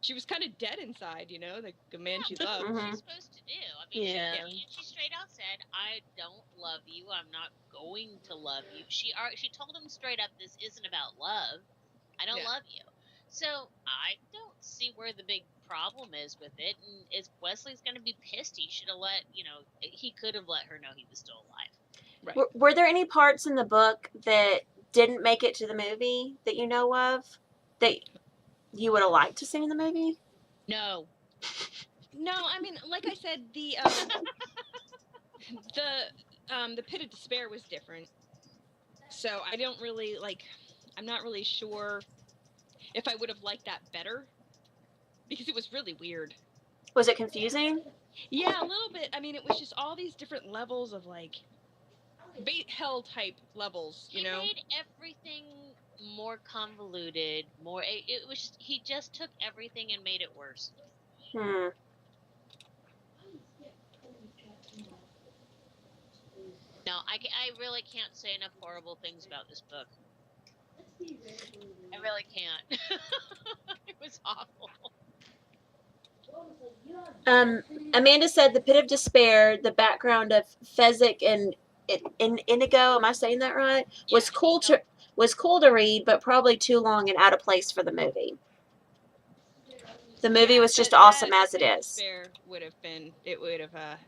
she was kind of dead inside, you know, like the man she That's loved. what she's supposed to do. I mean, Yeah. she straight out said, "I don't love you. I'm not going to love you." She told him straight up, "This isn't about love. I don't Yeah. love you." So I don't see where the big problem is with it. And if Wesley's going to be pissed, he should have he could have let her know he was still alive. Right. Were there any parts in the book that didn't make it to the movie that you know of that you would have liked to see in the movie? No. No, I mean, like I said, the pit of despair was different. So I don't really like. I'm not really sure if I would have liked that better because it was really weird. Was it confusing? Yeah, a little bit. I mean, it was just all these different levels of like hell type levels, you He know. made everything more convoluted. It was he just took everything and made it worse. Hmm. No, I really can't say enough horrible things about this book. I really can't. It was awful. Amanda said the pit of despair, the background of Fezzik and Indigo. Am I saying that right? Yeah, Was cool to read, but probably too long and out of place for the movie. The movie was just awesome as it is. Despair would have been. It would have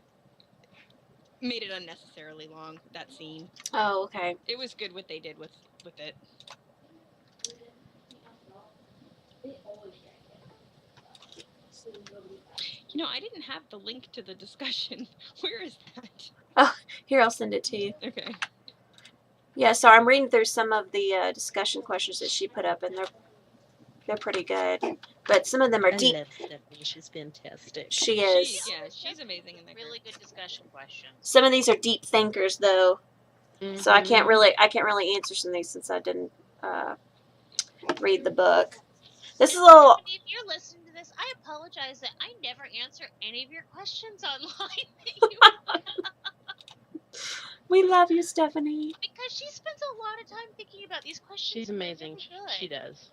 made it unnecessarily long. That scene. Oh, okay. It was good what they did with it. You know, I didn't have the link to the discussion. Where is that? Oh, here, I'll send it to you. Okay. Yeah, so I'm reading through some of the discussion questions that she put up, and they're pretty good. But some of them are deep. I love Stephanie. She's fantastic. She is. She's amazing in that. Really good discussion questions. Some of these are deep thinkers, though, so I can't really answer some of these since I didn't read the book. This is a little. Stephanie, if you're listening to this, I apologize that I never answer any of your questions online. We love you, Stephanie. Because she spends a lot of time thinking about these questions. She's amazing. She does.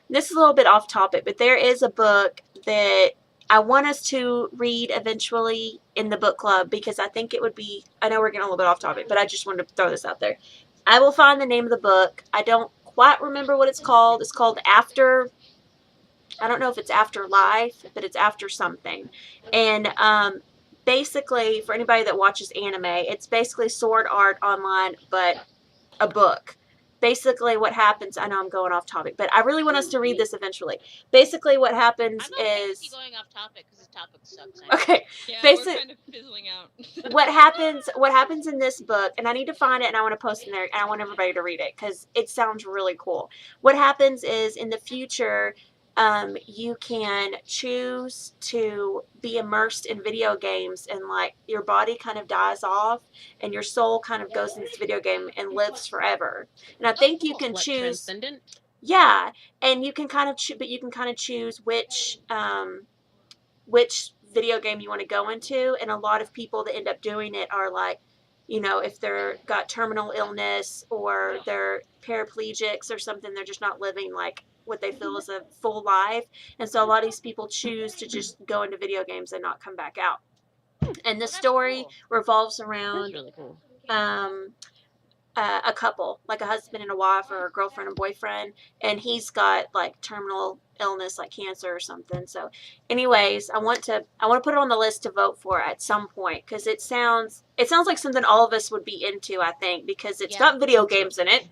This is a little bit off topic, but there is a book that I want us to read eventually in the book club because I think it would be. I know we're getting a little bit off topic, but I just wanted to throw this out there. I will find the name of the book. I don't quite remember what it's called. It's called After. I don't know if it's After Life, but it's After something. And basically, for anybody that watches anime, it's basically Sword Art Online, but a book. Basically, what happens, I know I'm going off topic, but I really want us to read this eventually. Basically, what happens I'm okay is. with you going off topic because the topic sucks. Okay. Yeah, Basic, we're kind of fizzling out. what happens in this book, and I need to find it and I want to post it in there, and I want everybody to read it because it sounds really cool. What happens is in the future, you can choose to be immersed in video games, and like your body kind of dies off and your soul kind of goes in this video game and lives forever. And I think you can Like choose. Transcendent? Yeah, and you can kind of but you can kind of choose which video game you want to go into, and a lot of people that end up doing it are like, you know, if they're got terminal illness or they're paraplegics or something, they're just not living like what they feel is a full life, and so a lot of these people choose to just go into video games and not come back out. And the story revolves around That's really cool. A couple, like a husband and a wife or a girlfriend and boyfriend, and he's got like terminal illness like cancer or something. So anyways, I want to put it on the list to vote for at some point because it sounds like something all of us would be into, I think, because it's got video games in it.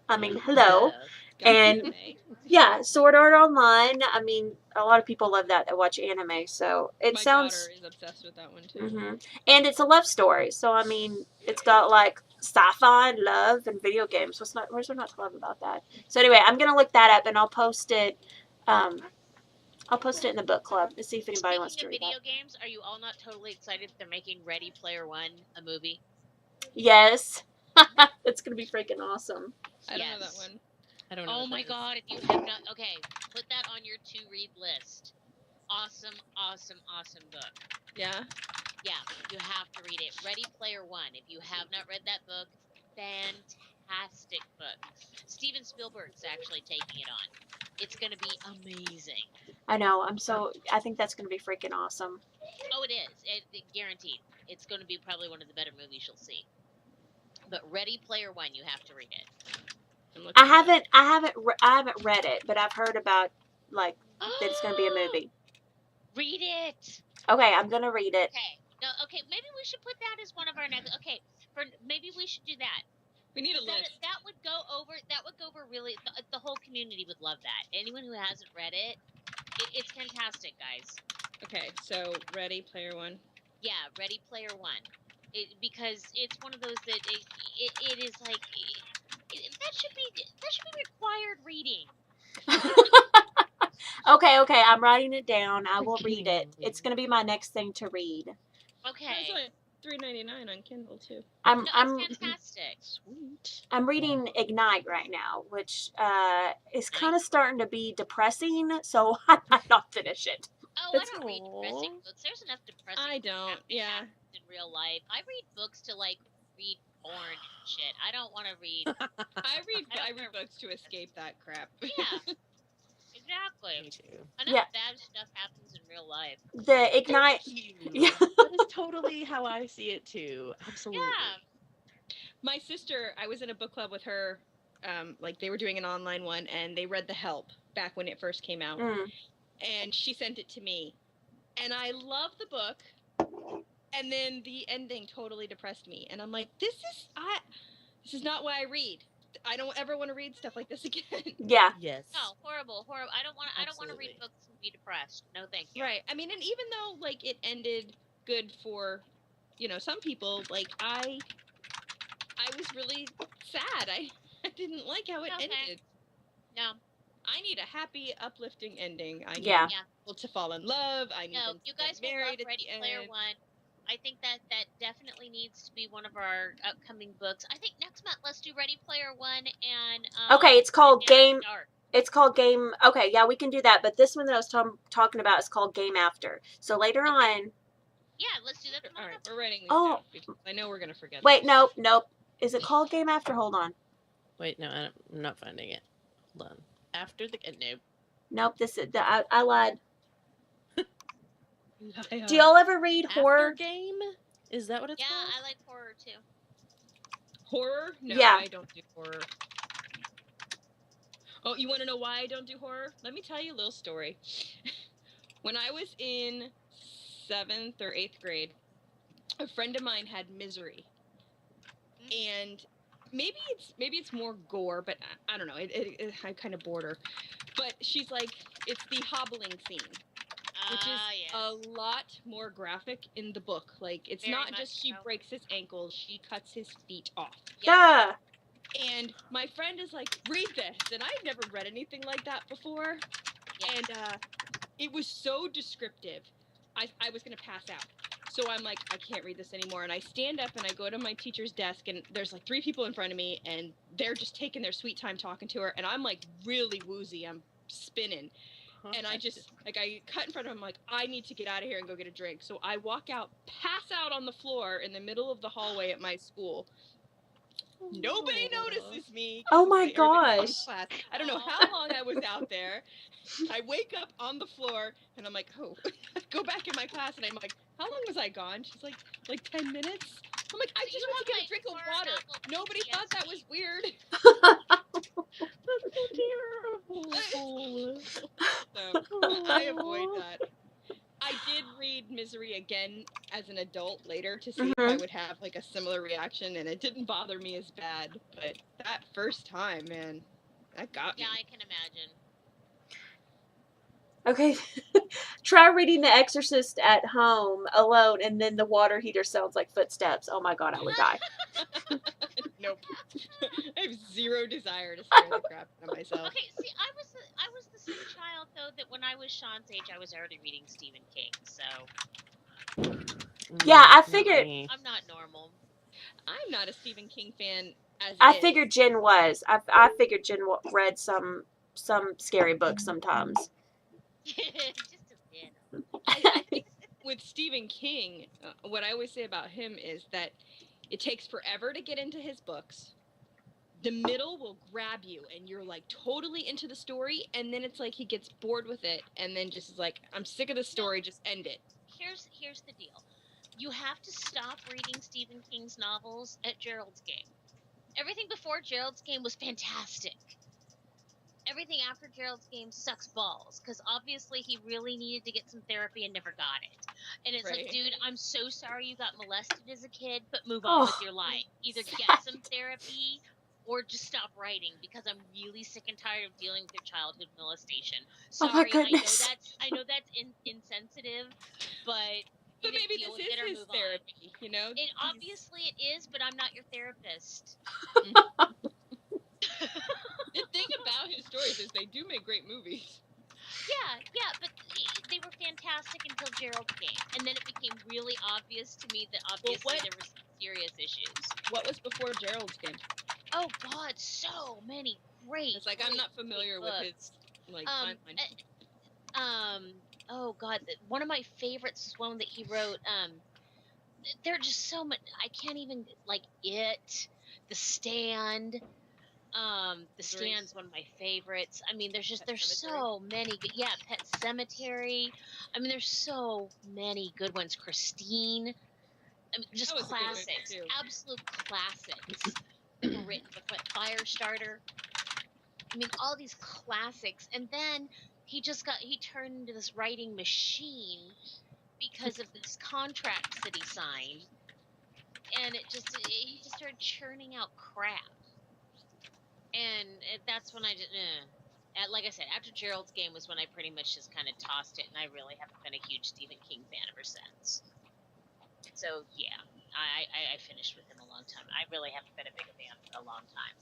I mean, hello. And yeah, Sword Art Online. I mean, a lot of people love that watch anime, so it sounds. My daughter is obsessed with that one too. Mm-hmm. And it's a love story, so I mean, it's got like sci-fi and love and video games. Where's there not to love about that? So anyway, I'm gonna look that up and I'll post it. I'll post it in the book club to see if anybody wants to read video that. games, are you all not totally excited that they're making Ready Player One a movie? Yes, it's gonna be freaking awesome. I don't know that one. I don't know. Oh my god, if you have not, okay, put that on your to-read list. Awesome, awesome, awesome book. Yeah? Yeah, you have to read it. Ready Player One. If you have not read that book, fantastic book. Steven Spielberg's actually taking it on. It's going to be amazing. I know. I think that's going to be freaking awesome. Oh, it is. Guaranteed. It's going to be probably one of the better movies you'll see. But Ready Player One, you have to read it. I haven't read it, but I've heard about like that it's going to be a movie. Read it. Okay, I'm going to read it. Okay. No, okay, maybe we should put that as one of our next. Okay, maybe we should do that. We need a list. That would go over really. The whole community would love that. Anyone who hasn't read it, it's fantastic, guys. Okay, so Ready Player One. Yeah, Ready Player One. Because it's one of those that it is like that should be required reading. Okay, I'm writing it down. I will read it. It's going to be my next thing to read. Okay. It's like $3.99 on Kindle too. It's fantastic. Sweet. I'm reading Ignite right now, which is kind of starting to be depressing, so I might not finish it. Oh, I don't read depressing books. There's enough depressing I books don't. Yeah. in real life. I read books to like read porn and shit. I don't want to read. I read books to escape that crap. Yeah. Exactly. Me too. Enough bad stuff happens in real life. The Ignite. Yeah. That is totally how I see it too. Absolutely. Yeah. My sister, I was in a book club with her. Like they were doing an online one, and they read The Help back when it first came out, and she sent it to me, and I love the book, and then the ending totally depressed me, and I'm like, this is not why I read. I don't ever want to read stuff like this again. Yeah. Yes. No, horrible. I don't want to read books and be depressed. No, thank you. Right. I mean, and even though like it ended good for, some people, like I was really sad. I didn't like how it ended. No. I need a happy, uplifting ending. I need people to fall in love. I need them to you guys get married will love Ready Player One. I think that definitely needs to be one of our upcoming books. I think next month let's do Ready Player One and okay, it's called Game. Dark. It's called Game. Okay, yeah, we can do that. But this one that I was talking about is called Game After. So later on. Yeah, let's do that. All right, we're writing these down because I know we're gonna forget. Wait, nope. Is it called Game After? Hold on. Wait, no, I'm not finding it. Hold on. After the nope. Nope. This is I lied. Yeah. Do y'all ever read horror? Game? Is that what it's called? Yeah, I like horror too. Horror? No, Yeah. I don't do horror. Oh, you want to know why I don't do horror? Let me tell you a little story. When I was in 7th or 8th grade, a friend of mine had Misery, and maybe it's more gore, but I don't know. I kind of bored her, but she's like, it's the hobbling scene. Which is a lot more graphic in the book. Like, it's Very not much just she so. breaks his ankle, she cuts his feet off. Yeah. And my friend is like, read this. And I'd never read anything like that before. Yeah. And it was so descriptive. I was going to pass out. So I'm like, I can't read this anymore. And I stand up and I go to my teacher's desk, and there's like 3 people in front of me, and they're just taking their sweet time talking to her. And I'm like really woozy. I'm spinning. And I just, like, I cut in front of him, like, I need to get out of here and go get a drink. So I walk out, pass out on the floor in the middle of the hallway at my school. Nobody notices me. Oh my Everybody's in gosh. class. I don't know how long I was out there. I wake up on the floor, and I'm like, oh, go back in my class, and I'm like, how long was I gone? She's like 10 minutes? I'm like, I just want to get a drink of water. Nobody thought that was weird. That's so terrible. So I avoid that. I did read Misery again as an adult later to see if I would have like a similar reaction, and it didn't bother me as bad. But that first time, man, that got me. Yeah, I can imagine. Okay. Try reading The Exorcist at home alone, and then the water heater sounds like footsteps. Oh my god, I would die. Nope. I have zero desire to scare the crap out of myself. Okay, see, I was the same child though that when I was Sean's age, I was already reading Stephen King. So Yeah, I Not figured. me. I'm not normal. I'm not a Stephen King fan as I is. figured Jen was. I figured Jen read some scary books sometimes. Just a bit. I think with Stephen King, what I always say about him is that it takes forever to get into his books. the middle will grab you and you're like totally into the story, and then it's like he gets bored with it and then just is like, I'm sick of the story, just end it. Here's the deal. You have to stop reading Stephen King's novels at Gerald's Game. Everything before Gerald's Game was fantastic. Everything after Gerald's Game sucks balls, because obviously he really needed to get some therapy and never got it. And it's like, Right. dude, I'm so sorry you got molested as a kid, but move on with Oh, your life. Either sad. get some therapy or just stop writing, because I'm really sick and tired of dealing with your childhood molestation. Oh my Sorry, goodness. I know that's insensitive, but But either maybe deal this with it or is his move on. therapy, you know? It obviously it is, but I'm not your therapist. The thing about his stories is they do make great movies. Yeah, but they were fantastic until Gerald's Game, and then it became really obvious to me that obviously what- there were some serious issues. What was before Gerald's Game? Oh God, so many great. It's like I'm not familiar with his like timeline. Oh God, one of my favorites is one that he wrote. They're just so much. I can't even like it. The Stand. The Stand's one of my favorites. I mean, there's so many good. Yeah, Pet Cemetery. I mean, there's so many good ones. Christine. I mean, just That was a good movie, classics, too. absolute classics. That were written before Firestarter. I mean, all these classics, and then he turned into this writing machine because of these contracts that he signed, and he just started churning out crap. And that's when I just, like I said, after Gerald's Game was when I pretty much just kind of tossed it, and I really haven't been a huge Stephen King fan ever since. So yeah, I finished with him a long time. I really haven't been a big fan for a long time.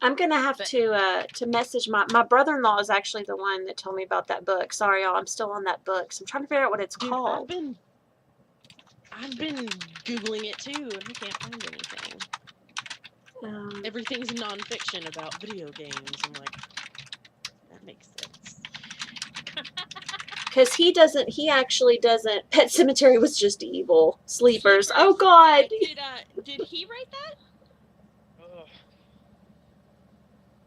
I'm gonna have to message my brother-in-law is actually the one that told me about that book. Sorry, y'all, I'm still on that book, so I'm trying to figure out what it's Dude, called. I've been Googling it too, and I can't find anything. Everything's nonfiction about video games. I'm like, that makes sense. Because he actually doesn't. Pet Cemetery was just evil. Sleepers. Oh God. Did he write that?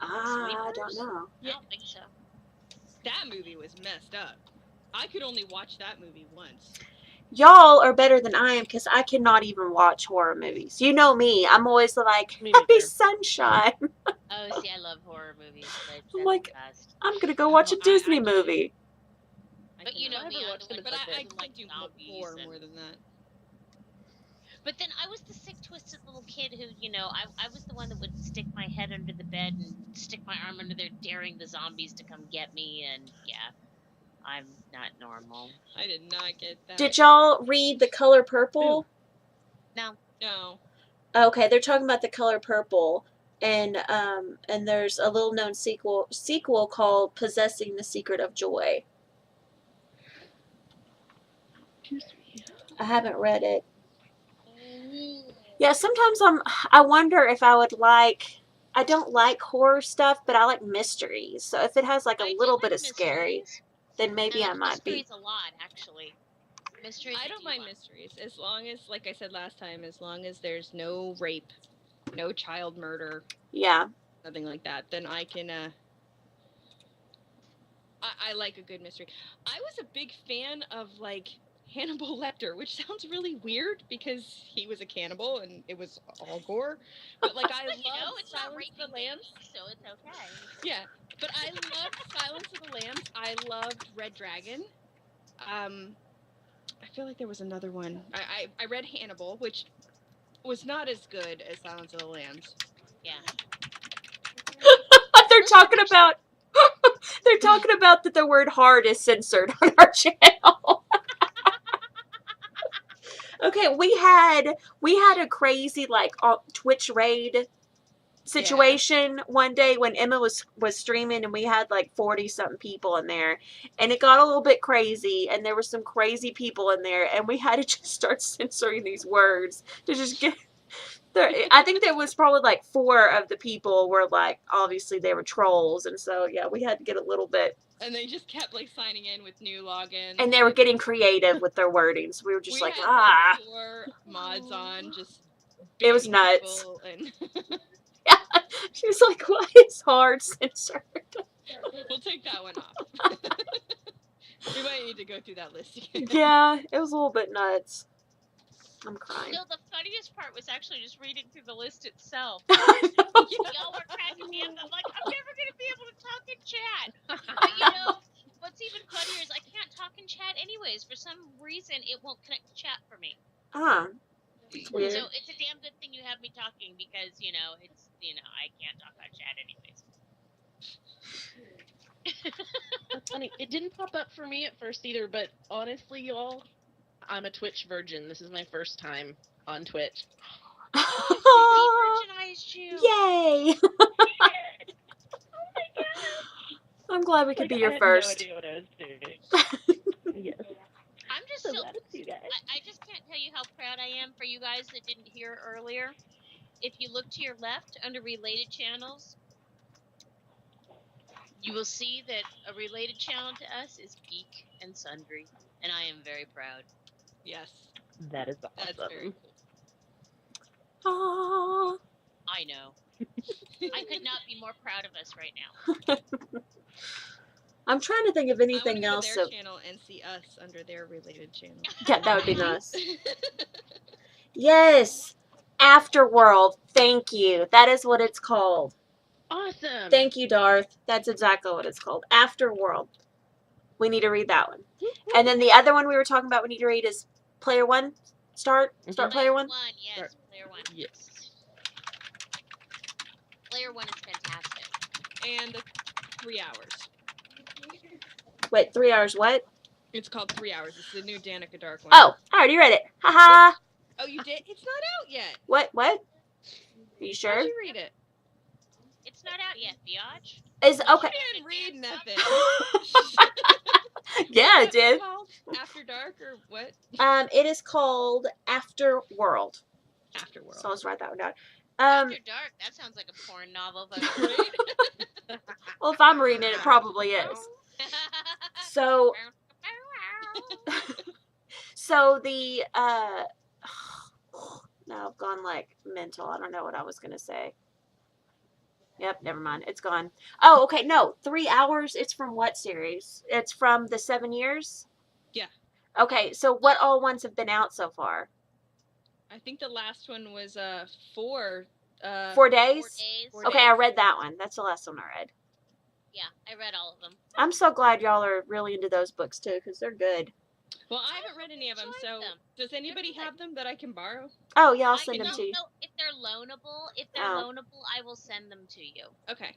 I don't know. I don't think so. That movie was messed up. I could only watch that movie once. Y'all are better than I am because I cannot even watch horror movies. You know me. I'm always like, Me happy neither. sunshine. Oh, see, I love horror movies. I'm like, I'm gonna go watch a Disney movie. But you know I me, never I'm watched the it, one But who I doesn't can't like do zombies horror and- more than that. But then I was the sick, twisted little kid who, I was the one that would stick my head under the bed and stick my arm under there, daring the zombies to come get me. And yeah, I'm not normal. I did not get that. Did y'all read The Color Purple? No. No. Okay, they're talking about The Color Purple, and there's a little known sequel called Possessing the Secret of Joy. I haven't read it. Yeah, sometimes I wonder if I would like. I don't like horror stuff, but I like mysteries. So if it has like I a do little like bit of scary, mysteries. then maybe I I like might be. mysteries a lot, actually. Mysteries. I don't do mind like. mysteries as long as, like I said last time, as long as there's no rape, no child murder, Yeah. nothing like that, then I can. I like a good mystery. I was a big fan of like Hannibal Lecter, which sounds really weird because he was a cannibal and it was all gore. But like I But love it's not Silence raping of the Lambs. babies, so it's okay. Yeah, but I loved Silence of the Lambs. I loved Red Dragon. I feel like there was another one. I read Hannibal, which was not as good as Silence of the Lambs. Yeah. They're talking about. They're talking about that the word hard is censored on our channel. Okay, we had a crazy like Twitch raid situation one day when Emma was streaming, and we had like 40 something people in there, and it got a little bit crazy, and there were some crazy people in there, and we had to just start censoring these words to just get. I think there was probably like 4 of the people were like, obviously they were trolls, and so yeah, we had to get a little bit. And they just kept like signing in with new logins. And they were getting creative with their wording, so we were just we like, had ah. Like 4 mods on, just It was banning nuts. people and She was like, "Why is hard censored?" We'll take that one off. We might need to go through that list again. Yeah, it was a little bit nuts. I'm crying. No, the funniest part was actually just reading through the list itself. Yeah. Y'all were cracking me up. I'm like, I'm never gonna be able to talk in chat. But you know, what's even funnier is I can't talk in chat anyways. For some reason, it won't connect to chat for me. It's weird. So it's a damn good thing you have me talking because I can't talk on chat anyways. That's funny. It didn't pop up for me at first either, but honestly, y'all, I'm a Twitch virgin. This is my first time on Twitch. Virginized you. Yay! Oh my god! I'm glad we could be your I first. had no idea what I was doing. Yes. I'm just So still. glad it's you guys. I just can't tell you how proud I am for you guys that didn't hear earlier. If you look to your left under related channels, you will see that a related channel to us is Geek and Sundry, and I am very proud. Yes. That is awesome. That's very cool. Aww. I know. I could not be more proud of us right now. I'm trying to think of anything I else. want to go to their channel and see us under their related channel. Yeah, that would be nice. Yes, Afterworld. Thank you. That is what it's called. Awesome. Thank you, Darth. That's exactly what it's called. Afterworld. We need to read that one. And then the other one we were talking about we need to read is Player One. Start Player One. Yes, Start. Player One. Yes. Player One is fantastic. And the 3 hours. Wait, 3 hours what? It's called 3 hours. It's the new Danica Dark one. Oh, I already read it. Haha. Oh, you did? It's not out yet. What? Are you How'd sure? you read it? It's not out yet, Biatch. Is okay. You didn't read nothing. Yeah, I What's it did. called? After Dark or what? It is called Afterworld. Afterworld. So let's write that one down. After Dark, that sounds like a porn novel, but Well, if I'm reading it, it probably is. So, the now I've gone like mental. I don't know what I was gonna say. Yep, never mind. It's gone. Oh, okay. No, 3 hours. It's from what series? It's from the 7 years. Yeah. Okay, so what all ones have been out so far? I think the last one was 4. 4 days. 4 days. Okay, I read that one. That's the last one I read. Yeah, I read all of them. I'm so glad y'all are really into those books too, because they're good. Well, I haven't read any of them, so does anybody have them that I can borrow? Oh yeah, I'll I send them don't to you. know if they're loanable. If they're Oh. loanable, I will send them to you. Okay.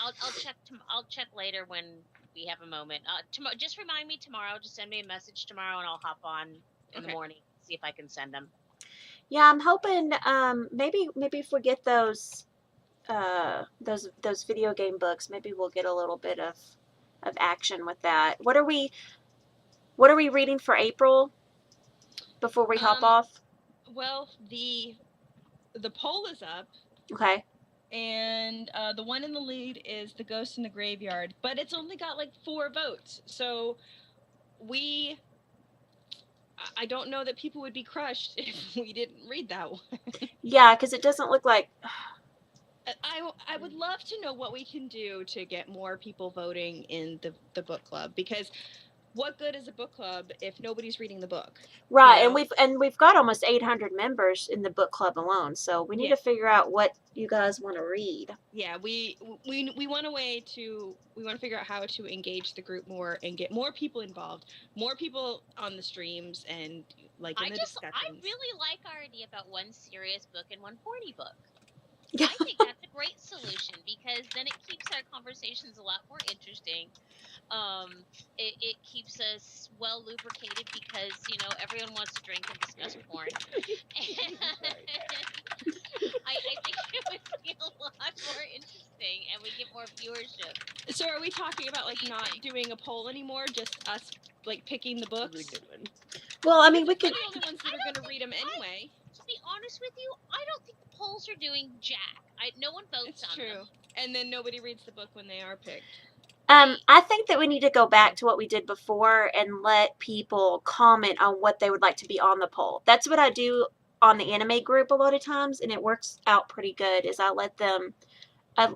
I'll check. I'll check later when we have a moment. Tomorrow, just remind me tomorrow. Just send me a message tomorrow, and I'll hop on in the morning see if I can send them. Yeah, I'm hoping maybe if we get those video game books, maybe we'll get a little bit of action with that. What are we reading for April before we hop off? Well, the poll is up. Okay. And the one in the lead is The Ghost in the Graveyard, but it's only got like 4 votes. So I don't know that people would be crushed if we didn't read that one. Yeah, because it doesn't look like. I would love to know what we can do to get more people voting in the book club, because what good is a book club if nobody's reading the book? Right, You know? and we've got almost 800 members in the book club alone, so we need to figure out what you guys want to read. Yeah, we want to figure out how to engage the group more and get more people involved, more people on the streams and like in the discussions. I really like our idea about one serious book and one horny book. Yeah. I think that's a great solution because then it keeps our conversations a lot more interesting. It keeps us well lubricated because everyone wants to drink and discuss porn. I think it would be a lot more interesting and we get more viewership. So are we talking about like not doing a poll anymore, just us like picking the books? That's a good one. Well, I mean, we could. We're the only ones that are going to read them anyway. To be honest with you, I don't think the polls are doing jack. No one votes on true. them. And then nobody reads the book when they are picked. I think that we need to go back to what we did before and let people comment on what they would like to be on the poll. That's what I do on the anime group a lot of times, and it works out pretty good. Is I let them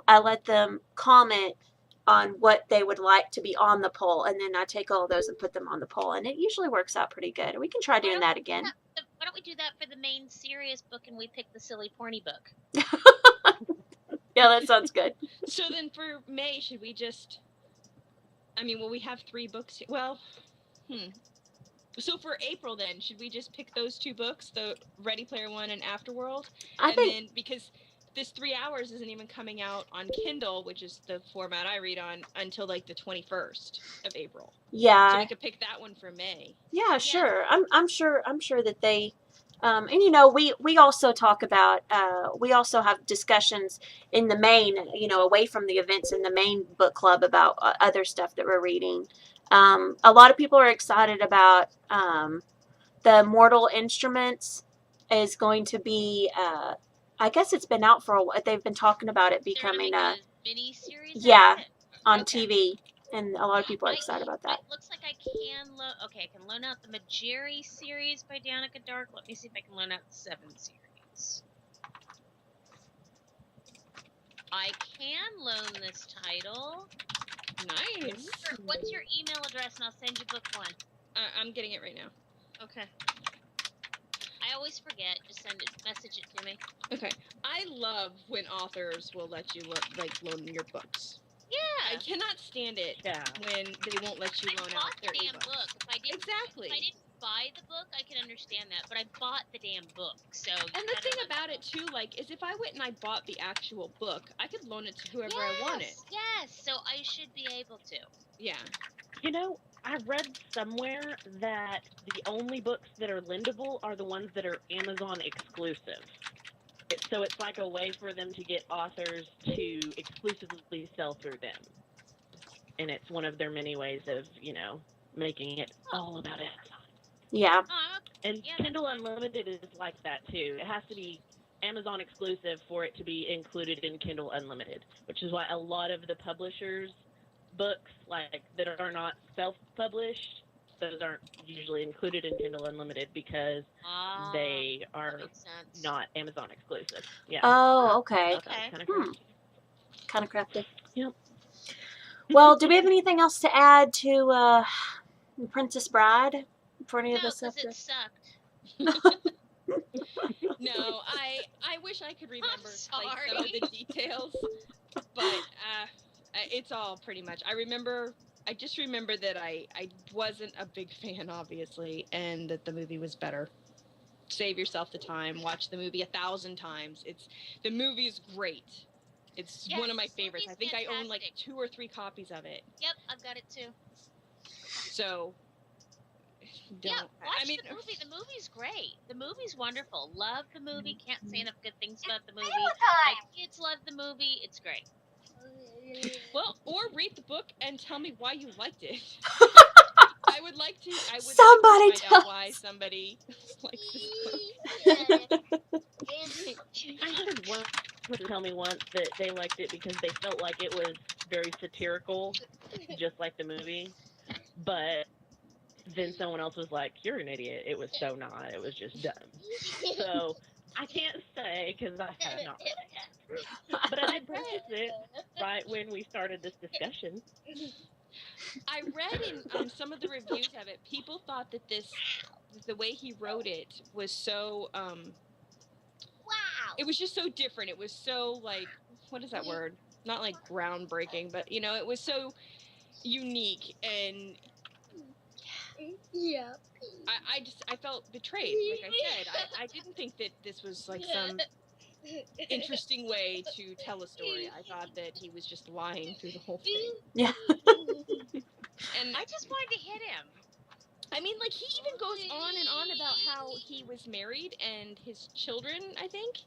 I let them comment on what they would like to be on the poll, and then I take all of those and put them on the poll, and it usually works out pretty good. We can try doing that again. Why don't we do that for the main serious book and we pick the silly porny book? Yeah, that sounds good. So then for May, should we just... I mean, well, we have 3 books. Well, So for April then, should we just pick those 2 books, the Ready Player One and Afterworld? Then, because this 3 hours isn't even coming out on Kindle, which is the format I read on, until like the 21st of April. Yeah. So we could pick that one for May. Yeah, sure. I'm sure that they and you know, we also talk about we also have discussions in the main, you know, away from the events in the main book club about other stuff that we're reading. A lot of people are excited about the Mortal Instruments is going to be I guess it's been out for a while. They've been talking about it becoming a mini series. Yeah, on TV. And a lot of people are excited about that. It looks like I can loan. Okay, I can loan out the Majeri series by Danica Dark. Let me see if I can loan out the 7 series. I can loan this title. Nice. What's your email address, and I'll send you book 1. I'm getting it right now. Okay. I always forget. Just message it to me. Okay. I love when authors will let you loan your books. Yeah. I cannot stand it when they won't let you loan out their e-books. Book. If I didn't, exactly. If I didn't buy the book, I can understand that. But I bought the damn book, so. And the thing about it too, like, is if I went and I bought the actual book, I could loan it to whoever I wanted. Yes. So I should be able to. Yeah. You know, I read somewhere that the only books that are lendable are the ones that are Amazon exclusive. So it's like a way for them to get authors to exclusively sell through them. And it's one of their many ways of, you know, making it all about Amazon. Yeah. And Kindle Unlimited is like that too. It has to be Amazon exclusive for it to be included in Kindle Unlimited, which is why a lot of the publishers' books like that are not self-published, those aren't usually included in Kindle Unlimited because they are not Amazon exclusive. Yeah. Oh, okay. Kind of crafty. Yep. Well, do we have anything else to add to Princess Bride? For any of us No, up there? it sucked. No, I wish I could remember like some of the details, but it's all pretty much. I just remember that I wasn't a big fan, obviously, and that the movie was better. Save yourself the time. Watch the movie 1,000 times. The movie is great. It's one of my favorites. I think fantastic. I own like 2 or 3 copies of it. Yep, I've got it too. So. Watch the movie. The movie's great. The movie's wonderful. Love the movie. Can't say enough good things about the movie. My kids love the movie. It's great. Well, or read the book and tell me why you liked it. I would like to find out why somebody likes this book. I heard one person tell me once that they liked it because they felt like it was very satirical, just like the movie. But then someone else was like, "You're an idiot. It was so not. It was just dumb." So I can't say because I have not read it. But I did purchase it right when we started this discussion. I read in some of the reviews of it, people thought that the way he wrote it was so, it was just so different. It was so, like, what is that word? Not like groundbreaking, but, you know, it was so unique, and I felt betrayed. Like I said, I didn't think that this was like some interesting way to tell a story. I thought that he was just lying through the whole thing. Yeah. And I just wanted to hit him. I mean, like, he even goes on and on about how he was married and his children, I think.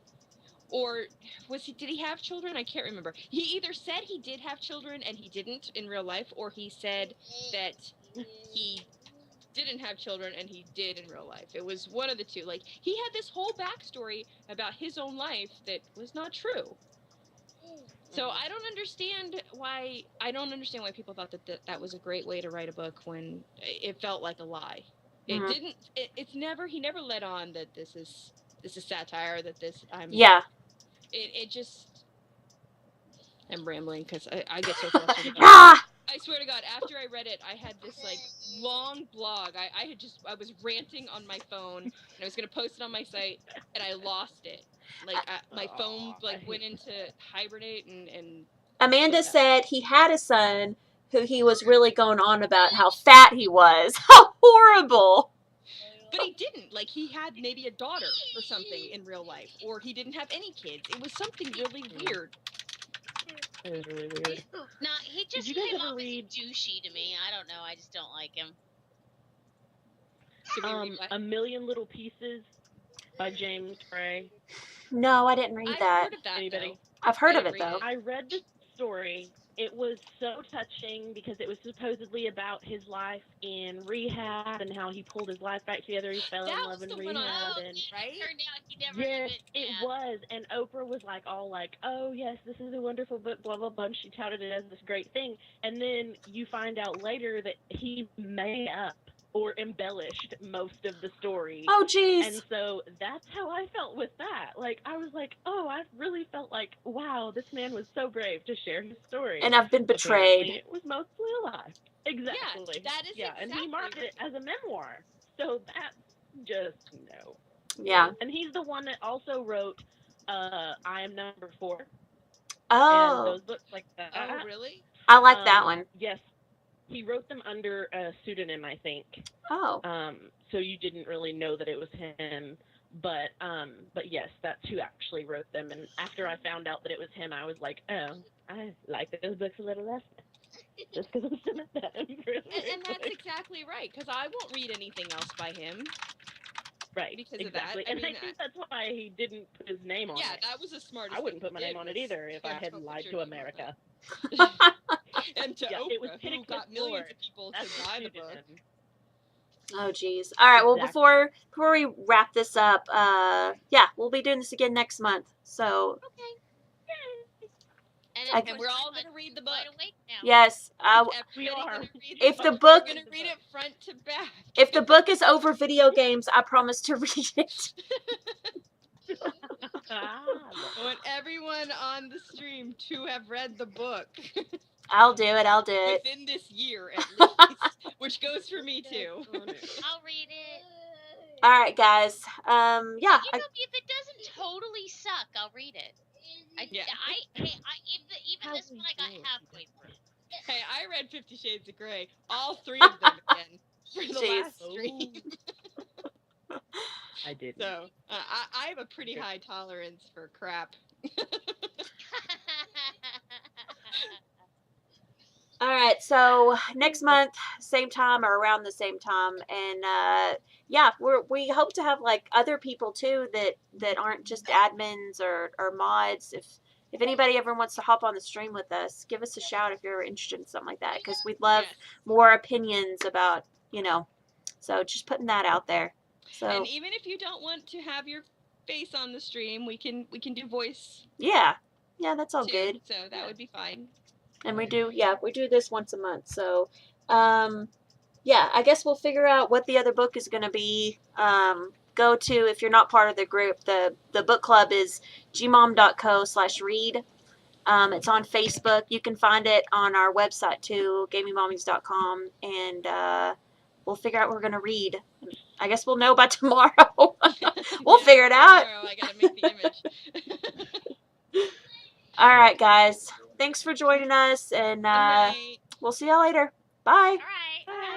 Or did he have children? I can't remember. He either said he did have children and he didn't in real life, or he said that he didn't have children and he did in real life. It was one of the two. Like, he had this whole backstory about his own life that was not true. So I don't understand why people thought that was a great way to write a book when it felt like a lie. It didn't. He never let on that this is satire. That this. Yeah. It just. am rambling because I get so frustrated. Ah! I swear to God, after I read it, I had this like long blog. I was ranting on my phone, and I was gonna post it on my site, and I lost it. Like my phone like went into hibernate, and Amanda Yeah. said he had a son who he was really going on about how fat he was. How horrible! but he didn't. Like he had maybe a daughter or something in real life, or he didn't have any kids. It was something really weird. It was really weird. Nah, he just you guys came ever off as read- douchey to me. I don't know. I just don't like him. Should we read A Million Little Pieces by James Gray. No, I didn't read I've that. heard of that. Anybody? Though. I've heard I of it didn't read though. it. I read the story. It was so touching because it was supposedly about his life in rehab and how he pulled his life back together. He fell in That love was in the one on rehab, Oh, and right? turned out he never yes, even. it Yeah. was. And Oprah was like, all like, oh yes, this is a wonderful book, blah blah blah. And she touted it as this great thing, and then you find out later that he made up or embellished most of the story. Oh, jeez. And so that's how I felt with that. Like, I was like, oh, I really felt like, wow, this man was so brave to share his story. And I've been Apparently, betrayed. it was mostly a lie. Exactly. that is and he exactly marketed it right. as a memoir. So that's just no. Yeah. And he's the one that also wrote I Am Number 4. And Oh, those books like that. Oh, really? I like that one. Yes. He wrote them under a pseudonym, I think. Oh. So you didn't really know that it was him, but yes, that's who actually wrote them. And after I found out that it was him, I was like, oh, I like those books a little less, just because I'm some of them. And that's exactly right, because I won't read anything else by him. Right, because exactly. of that. And I think that's why he didn't put his name on it. Yeah, that was the smartest I wouldn't thing put my he name did on it was either if I can't hadn't put lied your to name on America. And to Yeah, Oprah, it was who Picnic got with millions Lord. of people That's to the buy the book. pseudonym. Oh, geez. All right. Well, Exactly. before we wrap this up, yeah, we'll be doing this again next month. So And, And we're all going to read the book. wide awake now. yes, We are. Gonna read If the book, book- we're going to read it front to back. if the book is over video games, I promise to read it. I want everyone on the stream to have read the book I'll do it. I'll do it. within this year at least, which goes for me too. I'll read it. All right, guys. Yeah. You know, if it doesn't totally suck, I'll read it. Even How this one I got we do. halfway through. Hey, I read 50 Shades of Grey, all 3 of them again for the Jeez. last stream. I did. So I have a pretty high tolerance for crap. All right. So next month, same time or around the same time, and yeah, we hope to have like other people too that aren't just admins or mods. If anybody ever wants to hop on the stream with us, give us a shout if you're interested in something like that, because we'd love Yes. more opinions about, so just putting that out there. So And even if you don't want to have your face on the stream, we can do voice yeah, that's all too. good. So that would be fine. And we do this once a month. So yeah, I guess we'll figure out what the other book is going to be. Go to, if you're not part of the group, the book club is gmom.co/read. It's on Facebook. You can find it on our website too, gamingmommies.com, and we'll figure out what we're going to read. I guess we'll know by tomorrow. We'll figure it out. Tomorrow I gotta make the image. All right, guys. Thanks for joining us, and Good night. we'll see y'all later. Bye. All right.